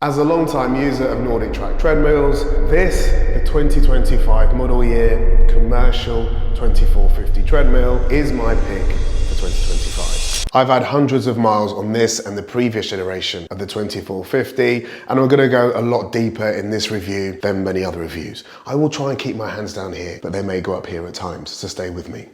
As a long-time user of NordicTrack treadmills, this, the 2025 model year commercial 2450 treadmill, is my pick for 2025. I've had hundreds of miles on this and the previous generation of the 2450, and I'm going to go a lot deeper in this review than many other reviews. I will try and keep my hands down here, but they may go up here at times, so stay with me.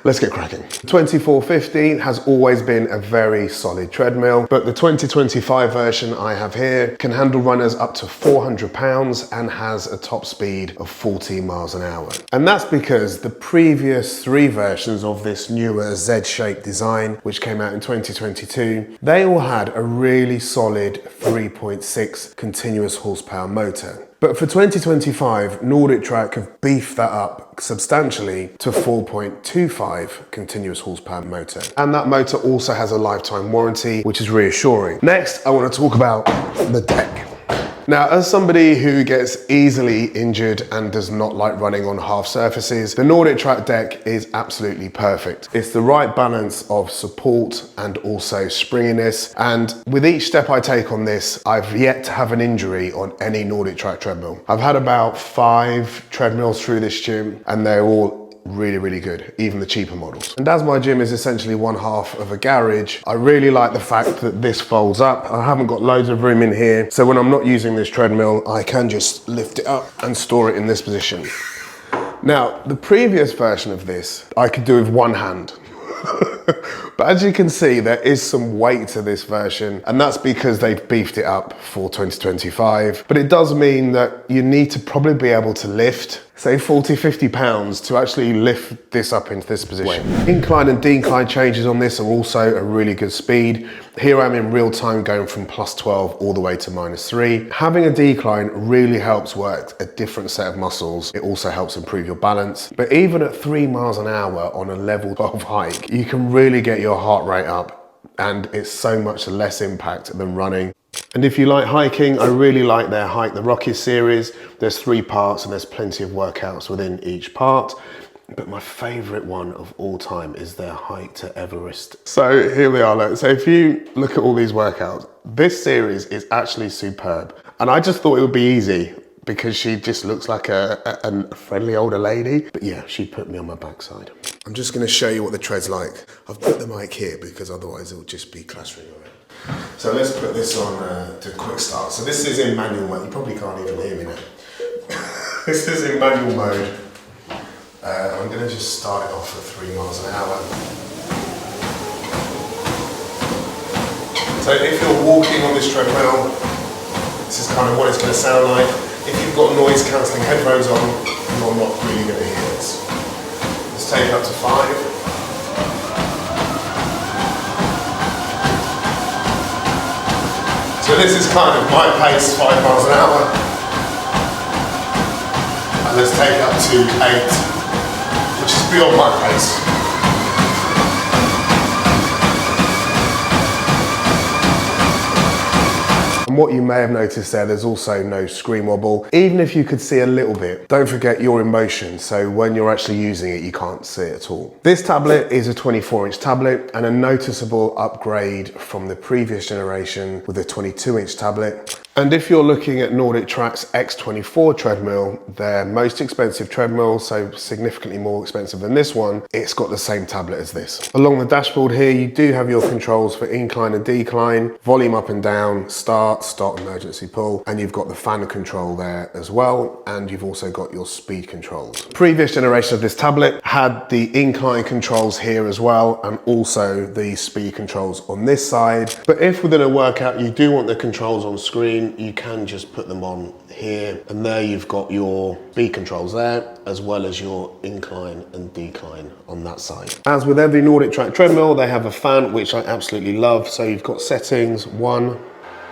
Let's get cracking. The 2450 has always been a very solid treadmill, but the 2025 version I have here can handle runners up to 400 pounds and has a top speed of 14 miles an hour. And that's because the previous three versions of this newer Z-shaped design, which came out in 2022, they all had a really solid 3.6 continuous horsepower motor. But for 2025, NordicTrack have beefed that up substantially to 4.25 continuous horsepower motor. And that motor also has a lifetime warranty, which is reassuring. Next, I want to talk about the deck. Now, as somebody who gets easily injured and does not like running on half surfaces, the NordicTrack deck is absolutely perfect. It's the right balance of support and also springiness. And with each step I take on this, I've yet to have an injury on any NordicTrack treadmill. I've had about 5 treadmills through this gym, and they're all really good, even the cheaper models. And as my gym is essentially one half of a garage, I really like the fact that this folds up. I haven't got loads of room in here, so when I'm not using this treadmill, I can just lift it up and store it in this position. Now, the previous version of this, I could do with one hand. But as you can see, there is some weight to this version, and that's because they've beefed it up for 2025. But it does mean that you need to probably be able to lift, say 40, 50 pounds to actually lift this up into this position. Incline and decline changes on this are also a really good speed. Here I'm in real time going from +12 all the way to -3. Having a decline really helps work a different set of muscles. It also helps improve your balance. But even at 3 miles an hour on a level 12 hike, you can really get your heart rate up, and it's so much less impact than running. And if you like hiking, I really like their Hike the Rockies series. There's 3 parts and there's plenty of workouts within each part. But my favorite one of all time is their Hike to Everest. So here we are. Look. So if you look at all these workouts, this series is actually superb. And I just thought it would be easy because she just looks like a friendly older lady. But yeah, she put me on my backside. I'm just going to show you what the tread's like. I've put the mic here because otherwise it will just be clattering around. So let's put this on to quick start. So this is in manual mode. You probably can't even hear me now. This is in manual mode. I'm going to just start it off at 3 miles an hour. So if you're walking on this treadmill, this is kind of what it's going to sound like. If you've got noise cancelling headphones on, you're not really going to hear this. Let's take it up to 5. So this is kind of my pace, 5 miles an hour. And let's take it up to 8, which is beyond my pace. And what you may have noticed there's also no screen wobble. Even if you could see a little bit, don't forget you're in motion, so when you're actually using it, you can't see it at all. This tablet is a 24-inch tablet and a noticeable upgrade from the previous generation with a 22-inch tablet. And if you're looking at NordicTrack's X24 treadmill, their most expensive treadmill, so significantly more expensive than this one, it's got the same tablet as this. Along the dashboard here, you do have your controls for incline and decline, volume up and down, start, stop, emergency pull, and you've got the fan control there as well, and you've also got your speed controls. Previous generation of this tablet had the incline controls here as well, and also the speed controls on this side. But if within a workout you do want the controls on screen, you can just put them on here, and there you've got your speed controls there, as well as your incline and decline on that side. As with every NordicTrack treadmill, they have a fan, which I absolutely love. So you've got settings 1,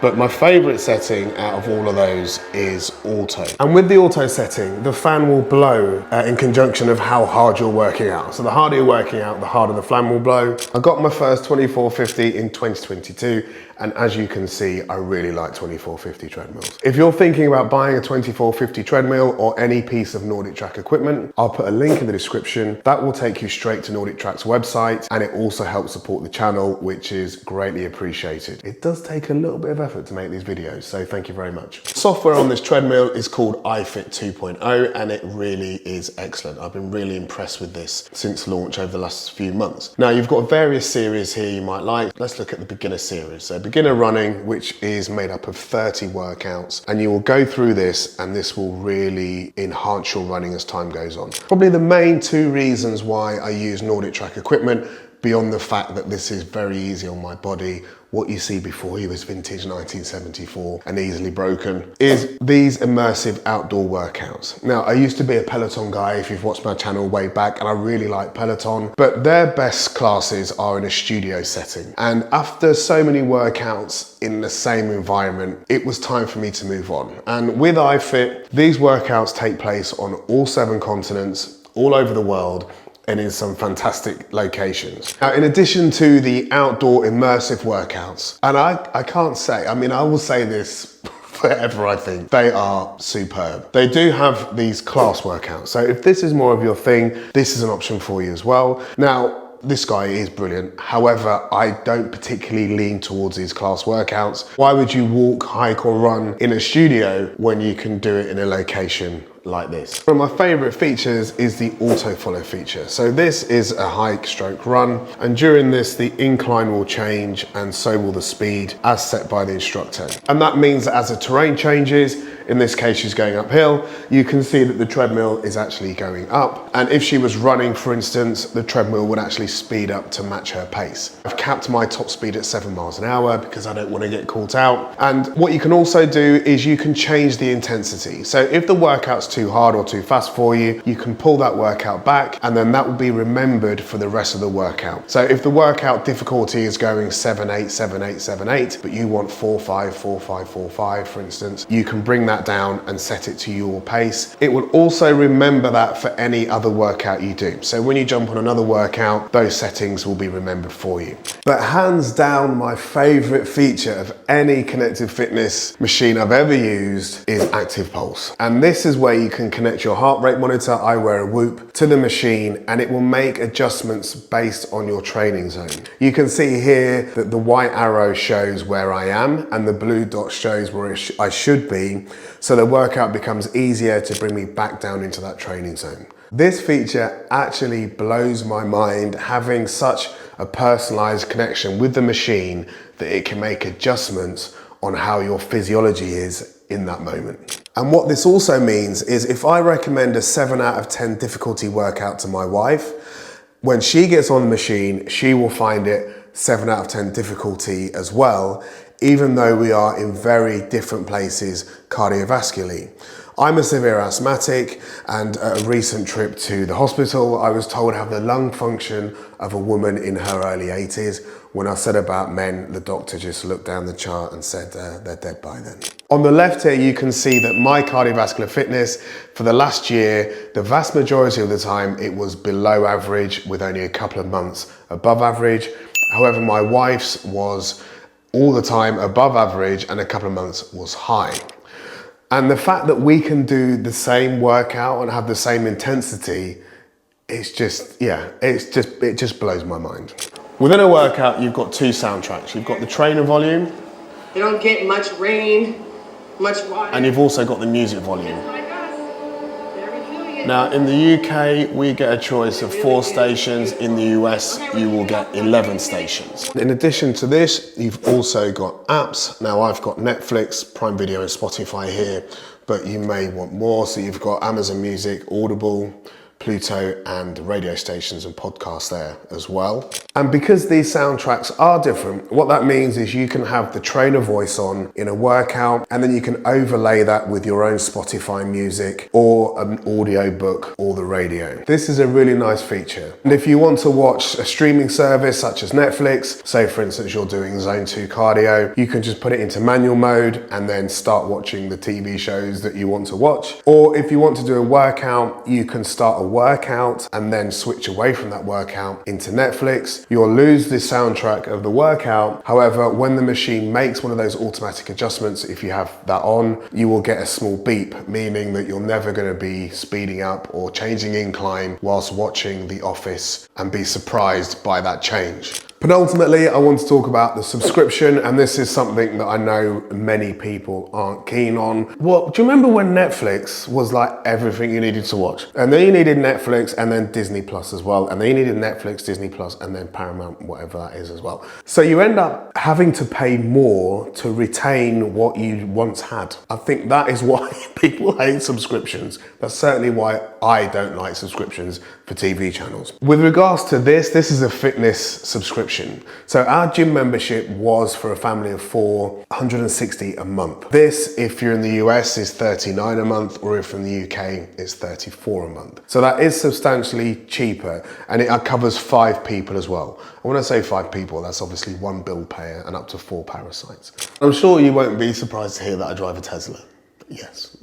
but my favorite setting out of all of those is auto. And with the auto setting, the fan will blow in conjunction of how hard you're working out. So the harder you're working out, the harder the fan will blow. I got my first 2450 in 2022, And as you can see, I really like 2450 treadmills. If you're thinking about buying a 2450 treadmill or any piece of NordicTrack equipment, I'll put a link in the description. That will take you straight to NordicTrack's website, and it also helps support the channel, which is greatly appreciated. It does take a little bit of effort to make these videos, so thank you very much. Software on this treadmill is called iFIT 2.0, and it really is excellent. I've been really impressed with this since launch over the last few months. Now, you've got various series here you might like. Let's look at the beginner series. So beginner running, which is made up of 30 workouts, and you will go through this, and this will really enhance your running as time goes on. Probably the main two reasons why I use NordicTrack equipment, beyond the fact that this is very easy on my body, what you see before you is vintage 1974 and easily broken, is these immersive outdoor workouts. Now, I used to be a Peloton guy, if you've watched my channel way back, and I really like Peloton, but their best classes are in a studio setting. And after so many workouts in the same environment, it was time for me to move on. And with iFIT, these workouts take place on all 7 continents, all over the world, and in some fantastic locations. Now, in addition to the outdoor immersive workouts, and I can't say, I mean, I will say this forever, I think, they are superb. They do have these class workouts. So if this is more of your thing, this is an option for you as well. Now, this guy is brilliant. However, I don't particularly lean towards these class workouts. Why would you walk, hike, or run in a studio when you can do it in a location like this? One of my favorite features is the auto follow feature. So this is a hike stroke run, and during this, the incline will change and so will the speed as set by the instructor. And that means that as the terrain changes, in this case, she's going uphill, you can see that the treadmill is actually going up. And if she was running, for instance, the treadmill would actually speed up to match her pace. I've capped my top speed at 7 miles an hour because I don't want to get caught out. And what you can also do is you can change the intensity. So if the workout's too hard or too fast for you, you can pull that workout back, and then that will be remembered for the rest of the workout. So if the workout difficulty is going 7-8, 7-8, 7-8, but you want 4-5, 4-5, 4-5, for instance, you can bring that down and set it to your pace. It will also remember that for any other workout you do. So when you jump on another workout, those settings will be remembered for you. But hands down, my favorite feature of any connected fitness machine I've ever used is Active Pulse. And this is where you can connect your heart rate monitor, I wear a Whoop, to the machine, and it will make adjustments based on your training zone. You can see here that the white arrow shows where I am and the blue dot shows where I should be. So the workout becomes easier to bring me back down into that training zone. This feature actually blows my mind, having such a personalized connection with the machine that it can make adjustments on how your physiology is in that moment. And what this also means is if I recommend a 7 out of 10 difficulty workout to my wife, when she gets on the machine, she will find it 7 out of 10 difficulty as well, even though we are in very different places cardiovascularly. I'm a severe asthmatic, and at a recent trip to the hospital, I was told I have the lung function of a woman in her early 80s. When I said about men, the doctor just looked down the chart and said they're dead by then. On the left here, you can see that my cardiovascular fitness for the last year, the vast majority of the time, it was below average with only a couple of months above average. However, my wife's was all the time above average and a couple of months was high. And the fact that we can do the same workout and have the same intensity, it's just, yeah, it just blows my mind. Within a workout, you've got 2 soundtracks. You've got the trainer volume. They don't get much rain, much water. And you've also got the music volume. Now, in the UK, we get a choice of 4 stations. In the US, you will get 11 stations. In addition to this, you've also got apps. Now, I've got Netflix, Prime Video, and Spotify here, but you may want more. So you've got Amazon Music, Audible, Pluto, and radio stations and podcasts there as well. And because these soundtracks are different, what that means is you can have the trainer voice on in a workout, and then you can overlay that with your own Spotify music or an audio book or the radio. This is a really nice feature. And if you want to watch a streaming service such as Netflix, say for instance you're doing Zone 2 cardio, you can just put it into manual mode and then start watching the TV shows that you want to watch. Or if you want to do a workout, you can start a workout and then switch away from that workout into Netflix, you'll lose the soundtrack of the workout. However, when the machine makes one of those automatic adjustments, if you have that on, you will get a small beep, meaning that you're never going to be speeding up or changing incline whilst watching The Office and be surprised by that change. Penultimately, I want to talk about the subscription, and this is something that I know many people aren't keen on. Well, do you remember when Netflix was like everything you needed to watch? And then you needed Netflix and then Disney Plus as well. And then you needed Netflix, Disney Plus, and then Paramount, whatever that is as well. So you end up having to pay more to retain what you once had. I think that is why people hate subscriptions. That's certainly why I don't like subscriptions for TV channels. With regards to this is a fitness subscription. So our gym membership was for a family of 4, $160 a month. This, if you're in the US, is $39 a month, or if in the UK, it's $34 a month. So that is substantially cheaper, and it covers 5 people as well. And when I say 5 people, that's obviously 1 bill payer and up to 4 parasites. I'm sure you won't be surprised to hear that I drive a Tesla. Yes.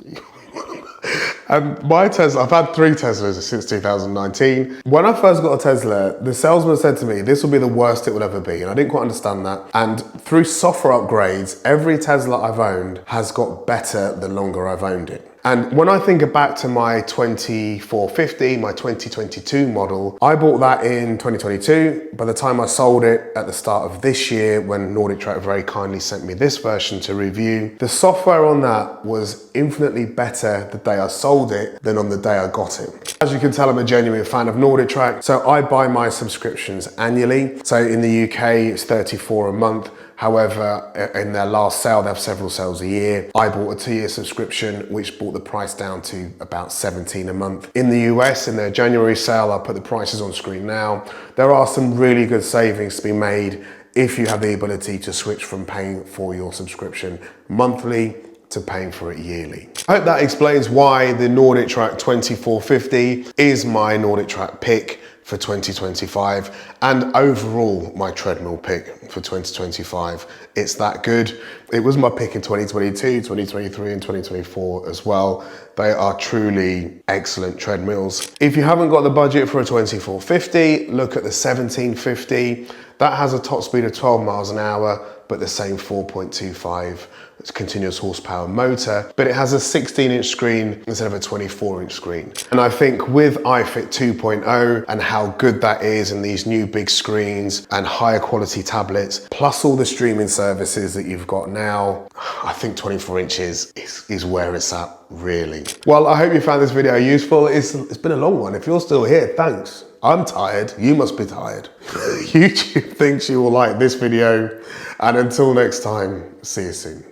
My Tesla, I've had 3 Teslas since 2019. When I first got a Tesla, the salesman said to me, this will be the worst it will ever be. And I didn't quite understand that. And through software upgrades, every Tesla I've owned has got better the longer I've owned it. And when I think back to my 2450, my 2022 model, I bought that in 2022. By the time I sold it at the start of this year, when NordicTrack very kindly sent me this version to review, the software on that was infinitely better the day I sold it than on the day I got it. As you can tell, I'm a genuine fan of NordicTrack, so I buy my subscriptions annually. So in the UK, it's $34 a month. However, in their last sale, they have several sales a year. I bought a 2-year subscription, which brought the price down to about $17 a month. In the US, in their January sale, I'll put the prices on screen now. There are some really good savings to be made if you have the ability to switch from paying for your subscription monthly to paying for it yearly. I hope that explains why the NordicTrack 2450 is my NordicTrack pick for 2025, and overall my treadmill pick for 2025. It's that good. It was my pick in 2022, 2023 and 2024 as well. They are truly excellent treadmills. If you haven't got the budget for a 2450, look at the 1750. That has a top speed of 12 miles an hour, but the same 4.25 continuous horsepower motor, but it has a 16-inch screen instead of a 24-inch screen. And I think with iFIT 2.0 and how good that is, and these new big screens and higher quality tablets, plus all the streaming services that you've got now, I think 24 inches is where it's at, really. Well, I hope you found this video useful. It's been a long one. If you're still here, thanks. I'm tired, you must be tired. YouTube thinks you will like this video, and until next time, see you soon.